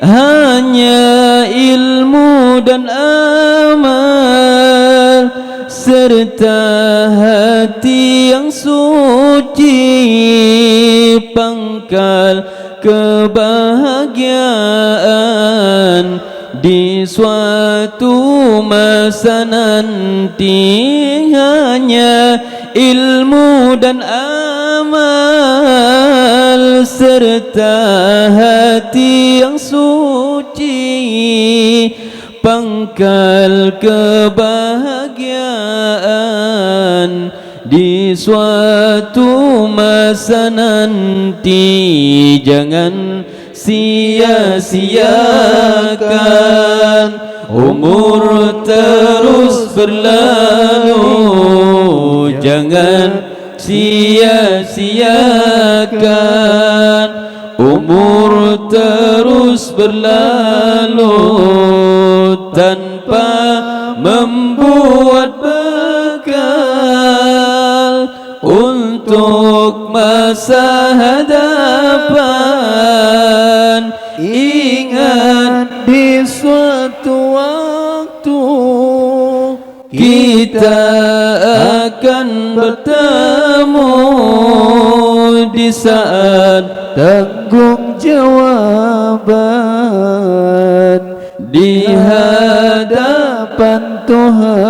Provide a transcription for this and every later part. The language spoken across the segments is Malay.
hanya ilmu dan amal serta hati yang suci, pangkal kebahagiaan di suatu masa nanti. Hanya ilmu dan amal serta hati yang suci, pangkal kebahagiaan di suatu masa nanti. Jangan sia-siakan umur terus berlalu. Jangan sia-siakan umur terus berlalu tanpa membuat bekal untuk masa hadapan. Ingat di suatu waktu kita akan bertemu di saat tanggung jawaban di hadapan Tuhan.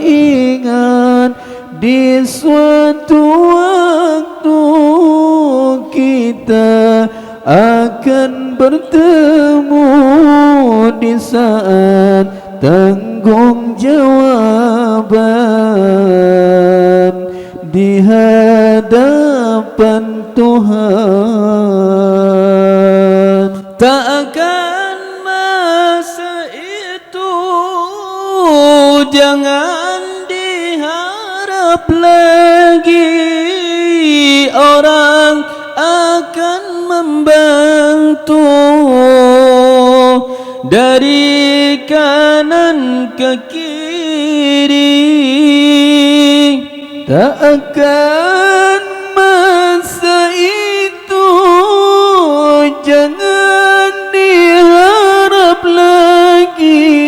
Ingat di suatu waktu kita akan bertemu di saat tanggung jawaban di hadapan Tuhan. Tak akan masa itu jangan diharap lagi orang akan membantu dari kanan ke kiri. Tak akan masa itu jangan diharap lagi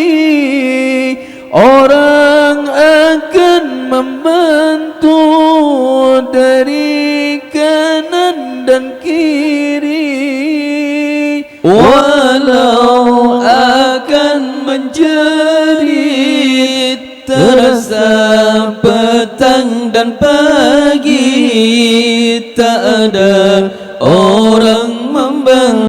orang akan membantu dari kanan dan kiri. Walau akan menjerit terasa petang dan pagi, tak ada